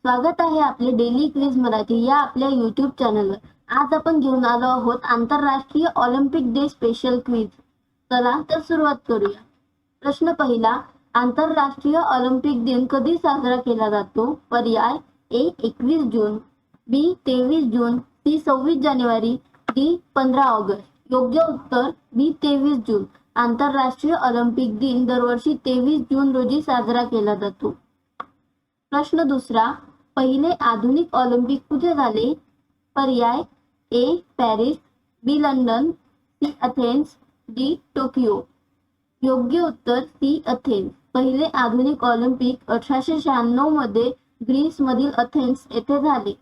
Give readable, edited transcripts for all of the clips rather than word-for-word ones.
स्वागत आहे आपले डेली क्विज मराठी या आपल्या YouTube चॅनलवर। आज आपण घेऊन आलो आहोत आंतरराष्ट्रीय ऑलिम्पिक डे स्पेशल क्विज। चला तर सुरुवात करूया। प्रश्न पहिला, आंतरराष्ट्रीय ऑलिम्पिक दिन कधी साजरा केला जातो? पर्याय ए 21 जून, बी 23 जून, सी 26 जानेवारी, डी 15 ऑगस्ट। योग्य उत्तर बी 23 जून। आंतरराष्ट्रीय ऑलिम्पिक दिन दरवर्षी 23 जून रोजी साजरा केला जातो। प्रश्न दुसरा, पहिले आधुनिक ऑलिम्पिक कुठे झाले? पर्याय A Paris, B London, C Athens, D Tokyo. योग्य उत्तर सी अथेन्स। पहिले आधुनिक ऑलिम्पिक 1896 मध्ये ग्रीस मधील अथेन्स येथे झाले।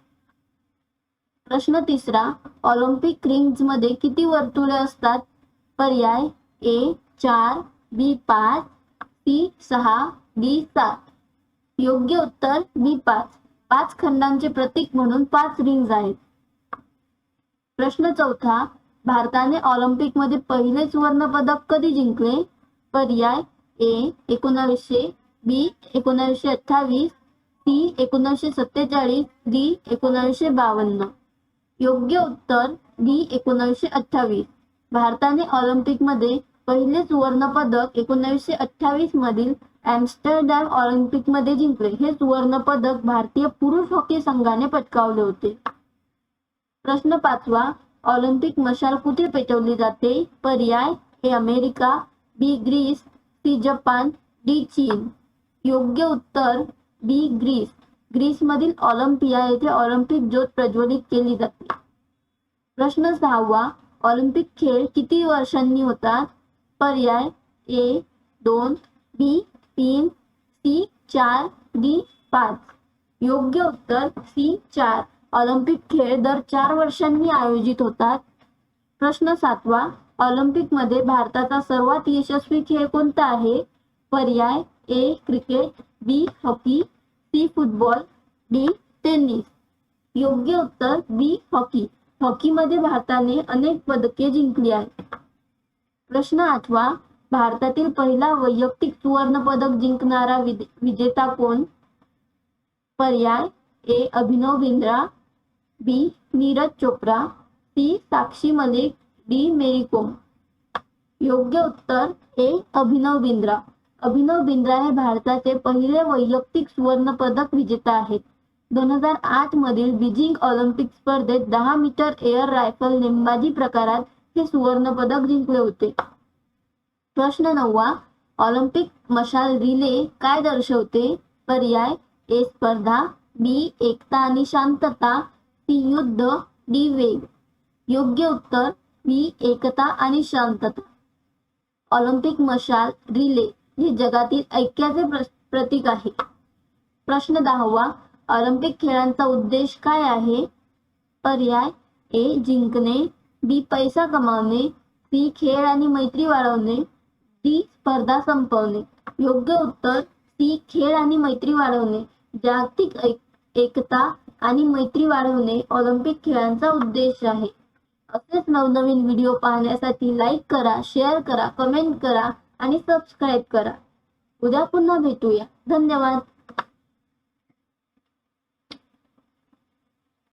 प्रश्न तिसरा, ऑलिम्पिक रिंग्ज मध्ये किती वर्तुळे असतात? पर्याय ए 4, बी 5, सी 6, डी 7। योग्य उत्तर बी 5। 5 खंडांचे प्रतीक म्हणून 5 रिंग्ज आहेत। प्रश्न चौथा, भारताने ऑलिम्पिक मध्ये पहिले सुवर्ण पदक कधी जिंकले? पर्याय ए 1900, बी 1928, सी 1947, डी 1952। योग्य उत्तर बी 1928। भारताने ऑलिम्पिक मध्ये पहिले सुवर्ण पदक 1928 मधील एम्स्टरडॅम ऑलिम्पिक मध्ये जिंकले। हे सुवर्ण पदक भारतीय पुरुष हॉकी संघाने पटकावले होते। प्रश्न पाचवा, ऑलिम्पिक मशाल कुठे पेटवली जाते? पर्याय A America, B Greece, C जपान, डी चीन। योग्य उत्तर बी ग्रीस। ग्रीस मधील ऑलिम्पिया येथे ऑलिम्पिक ज्योत प्रज्वलित केली जाते। प्रश्न सहावा, ऑलिम्पिक खेळ किती वर्षांनी होतात? पर्याय ए 2, बी 3, सी 4, डी 5। योग्य उत्तर सी 4। ऑलिम्पिक खेळ दर 4 वर्षांनी आयोजित होतात। प्रश्न सातवा, ऑलिम्पिक मध्ये भारताचा सर्वात यशस्वी खेळ कोणता आहे? पर्याय A cricket, B hockey, C football, D tennis. योग्य उत्तर बी हॉकी। हॉकी मध्ये भारताने अनेक पदके जिंकली आहेत। प्रश्न आठवा, भारतातील पहिला वैयक्तिक सुवर्ण पदक जिंकणारा विजेता कोण? पर्याय ए अभिनव बिंद्रा, बी नीरज चोप्रा, सी साक्षी मलिक, डी मेरी कोम। योग्य उत्तर ए अभिनव बिंद्रा। अभिनव बिंद्रा हे भारताचे पहिले वैयक्तिक सुवर्ण पदक विजेता आहेत। 2008 मधील बीजिंग ऑलिम्पिक स्पर्धेत 10 मीटर एअर रायफल नेमबाजी प्रकारात हे सुवर्ण पदक जिंकले होते। प्रश्न नववा, ऑलिम्पिक मशाल रिले काय दर्शवते? पर्याय ए स्पर्धा, बी एकता आणि शांतता, सी युद्ध, डी वेग। योग्य उत्तर बी एकता आणि शांतता। ऑलिम्पिक मशाल रिले हे जगातील ऐक्याचे प्रतीक आहे। प्रश्न 10वा, ऑलिम्पिक खेळांचा उद्देश काय आहे? पर्याय ए जिंकणे, बी पैसा कमावणे, सी खेळ आणि मैत्री वाढवणे, डी स्पर्धा संपवणे। योग्य उत्तर सी खेळ आणि मैत्री वाढवणे। जागतिक एकता आणि मैत्री वाढवणे ऑलिम्पिक खेळांचा उद्देश आहे। असेच नवनवीन व्हिडिओ पाहण्यासाठी लाईक करा, शेअर करा, कमेंट करा आणि सबस्क्राईब करा। उद्या पुन्हा भेटूया। धन्यवाद।